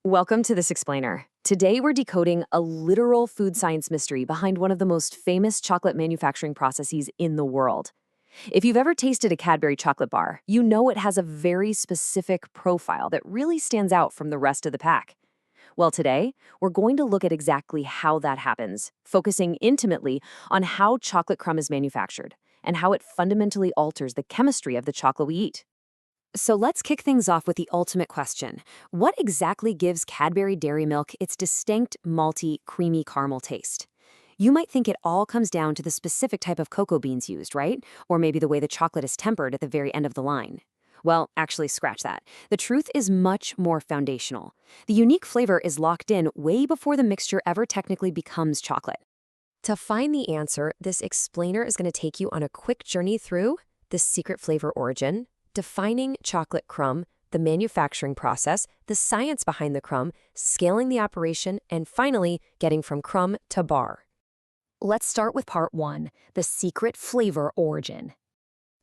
Welcome to This Explainer. Today we're decoding a literal food science mystery behind one of the most famous chocolate manufacturing processes in the world. If you've ever tasted a Cadbury chocolate bar, you know it has a very specific profile that really stands out from the rest of the pack. Well, today, we're going to look at exactly how that happens, focusing intimately on how chocolate crumb is manufactured and how it fundamentally alters the chemistry of the chocolate we eat. So let's kick things off with the ultimate question. What exactly gives Cadbury Dairy Milk its distinct, malty, creamy caramel taste? You might think it all comes down to the specific type of cocoa beans used, right? Or maybe the way the chocolate is tempered at the very end of the line. Well, actually, scratch that. The truth is much more foundational. The unique flavor is locked in way before the mixture ever technically becomes chocolate. To find the answer, this explainer is going to take you on a quick journey through the secret flavor origin, defining chocolate crumb, the manufacturing process, the science behind the crumb, scaling the operation, and finally, getting from crumb to bar. Let's start with part one, the secret flavor origin.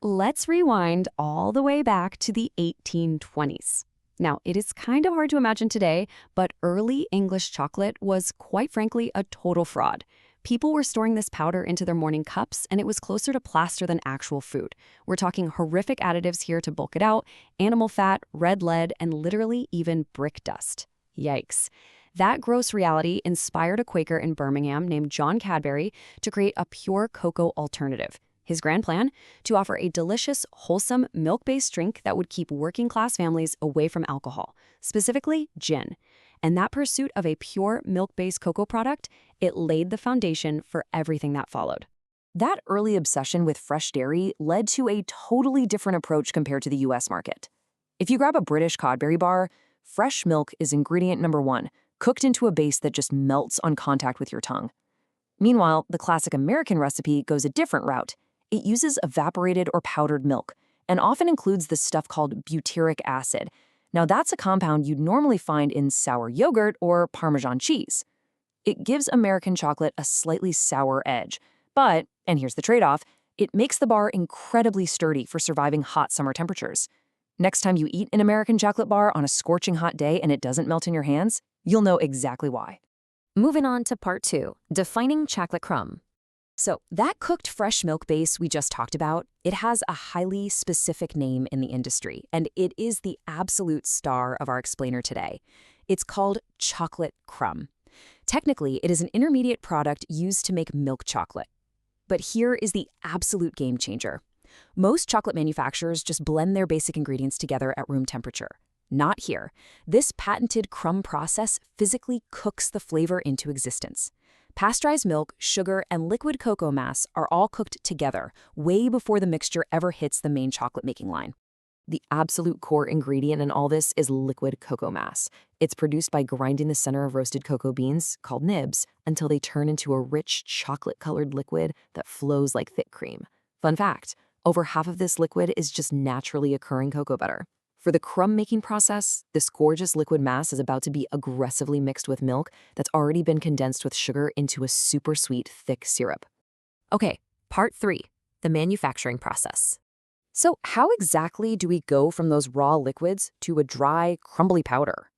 Let's rewind all the way back to the 1820s. Now, it is kind of hard to imagine today, but early English chocolate was, quite frankly, a total fraud. People were storing this powder into their morning cups, and it was closer to plaster than actual food. We're talking horrific additives here to bulk it out, animal fat, red lead, and literally even brick dust. Yikes. That gross reality inspired a Quaker in Birmingham named John Cadbury to create a pure cocoa alternative. His grand plan? To offer a delicious, wholesome, milk-based drink that would keep working-class families away from alcohol, specifically gin. And that pursuit of a pure milk-based cocoa product, it laid the foundation for everything that followed. That early obsession with fresh dairy led to a totally different approach compared to the US market. If you grab a British Cadbury bar, fresh milk is ingredient number one, cooked into a base that just melts on contact with your tongue. Meanwhile, the classic American recipe goes a different route. It uses evaporated or powdered milk, and often includes this stuff called butyric acid. Now, that's a compound you'd normally find in sour yogurt or Parmesan cheese. It gives American chocolate a slightly sour edge, but, and here's the trade-off, it makes the bar incredibly sturdy for surviving hot summer temperatures. Next time you eat an American chocolate bar on a scorching hot day and it doesn't melt in your hands, you'll know exactly why. Moving on to part two, defining chocolate crumb. So that cooked fresh milk base we just talked about, it has a highly specific name in the industry, and it is the absolute star of our explainer today. It's called chocolate crumb. Technically, it is an intermediate product used to make milk chocolate. But here is the absolute game changer. Most chocolate manufacturers just blend their basic ingredients together at room temperature. Not here. This patented crumb process physically cooks the flavor into existence. Pasteurized milk, sugar, and liquid cocoa mass are all cooked together, way before the mixture ever hits the main chocolate-making line. The absolute core ingredient in all this is liquid cocoa mass. It's produced by grinding the center of roasted cocoa beans, called nibs, until they turn into a rich, chocolate-colored liquid that flows like thick cream. Fun fact, over half of this liquid is just naturally occurring cocoa butter. For the crumb-making process, this gorgeous liquid mass is about to be aggressively mixed with milk that's already been condensed with sugar into a super sweet, thick syrup. Okay, part three, the manufacturing process. So how exactly do we go from those raw liquids to a dry, crumbly powder?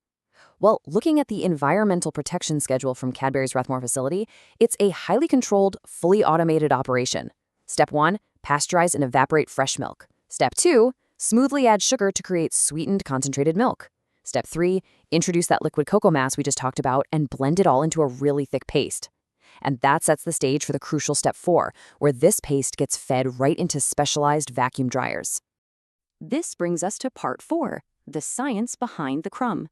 Well, looking at the environmental protection schedule from Cadbury's Rathmore facility, it's a highly controlled, fully automated operation. Step 1, pasteurize and evaporate fresh milk. Step 2, smoothly add sugar to create sweetened concentrated milk. Step 3, introduce that liquid cocoa mass we just talked about and blend it all into a really thick paste. And that sets the stage for the crucial step 4, where this paste gets fed right into specialized vacuum dryers. This brings us to part 4, the science behind the crumb.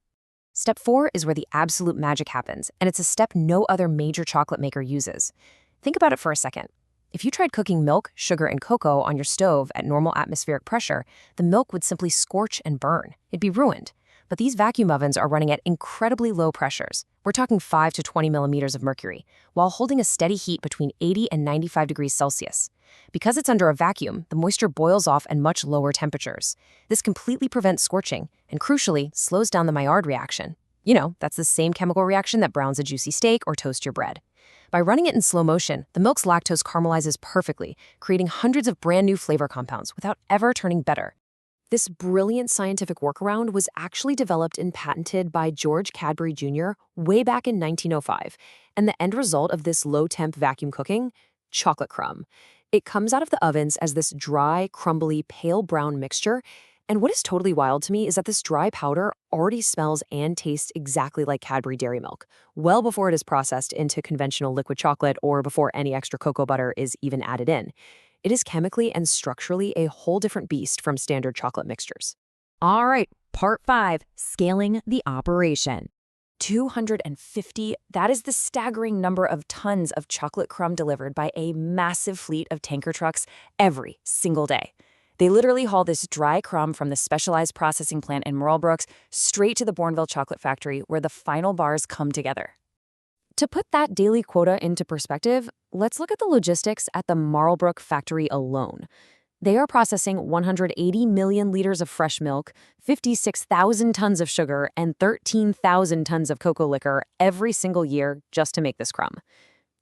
Step 4 is where the absolute magic happens, and it's a step no other major chocolate maker uses. Think about it for a second. If you tried cooking milk, sugar, and cocoa on your stove at normal atmospheric pressure, the milk would simply scorch and burn. It'd be ruined. But these vacuum ovens are running at incredibly low pressures. We're talking 5 to 20 millimeters of mercury, while holding a steady heat between 80 and 95 degrees Celsius. Because it's under a vacuum, the moisture boils off at much lower temperatures. This completely prevents scorching, and crucially, slows down the Maillard reaction. You know, that's the same chemical reaction that browns a juicy steak or toasts your bread. By running it in slow motion, the milk's lactose caramelizes perfectly, creating hundreds of brand new flavor compounds without ever turning bitter. This brilliant scientific workaround was actually developed and patented by George Cadbury Jr. way back in 1905, and the end result of this low-temp vacuum cooking? Chocolate crumb. It comes out of the ovens as this dry, crumbly, pale brown mixture, and what is totally wild to me is that this dry powder already smells and tastes exactly like Cadbury Dairy Milk, well before it is processed into conventional liquid chocolate or before any extra cocoa butter is even added in. It is chemically and structurally a whole different beast from standard chocolate mixtures. All right, part 5, scaling the operation. 250, that is the staggering number of tons of chocolate crumb delivered by a massive fleet of tanker trucks every single day. They literally haul this dry crumb from the specialized processing plant in Marlbrooks straight to the Bournville chocolate factory where the final bars come together. To put that daily quota into perspective, let's look at the logistics at the Marlbrook factory alone. They are processing 180 million liters of fresh milk, 56,000 tons of sugar, and 13,000 tons of cocoa liquor every single year just to make this crumb.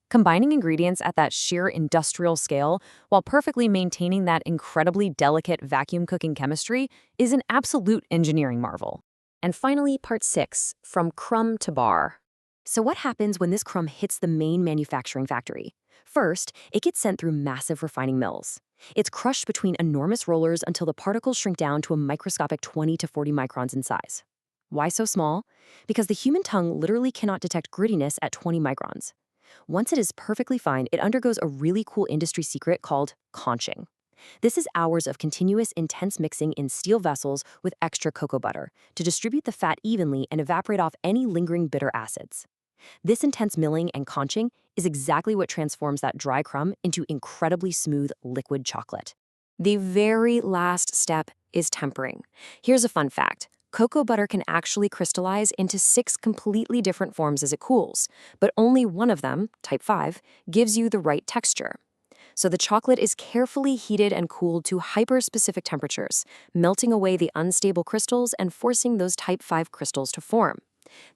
Combining ingredients at that sheer industrial scale while perfectly maintaining that incredibly delicate vacuum cooking chemistry is an absolute engineering marvel. And finally, part 6, from crumb to bar. So what happens when this crumb hits the main manufacturing factory? First, it gets sent through massive refining mills. It's crushed between enormous rollers until the particles shrink down to a microscopic 20 to 40 microns in size. Why so small? Because the human tongue literally cannot detect grittiness at 20 microns. Once it is perfectly fine, it undergoes a really cool industry secret called conching. This is hours of continuous, intense mixing in steel vessels with extra cocoa butter to distribute the fat evenly and evaporate off any lingering bitter acids. This intense milling and conching is exactly what transforms that dry crumb into incredibly smooth liquid chocolate. The very last step is tempering. Here's a fun fact. Cocoa butter can actually crystallize into 6 completely different forms as it cools, but only one of them, type 5, gives you the right texture. So the chocolate is carefully heated and cooled to hyper-specific temperatures, melting away the unstable crystals and forcing those type 5 crystals to form.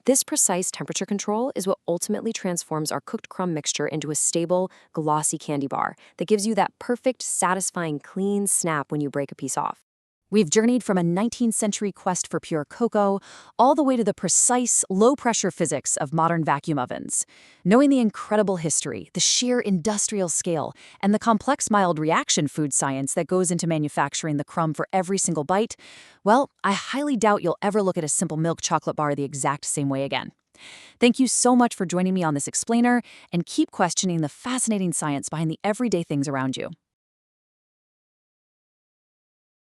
This precise temperature control is what ultimately transforms our cooked crumb mixture into a stable, glossy candy bar that gives you that perfect, satisfying, clean snap when you break a piece off. We've journeyed from a 19th century quest for pure cocoa all the way to the precise, low-pressure physics of modern vacuum ovens. Knowing the incredible history, the sheer industrial scale, and the complex mild reaction food science that goes into manufacturing the crumb for every single bite, well, I highly doubt you'll ever look at a simple milk chocolate bar the exact same way again. Thank you so much for joining me on this explainer, and keep questioning the fascinating science behind the everyday things around you.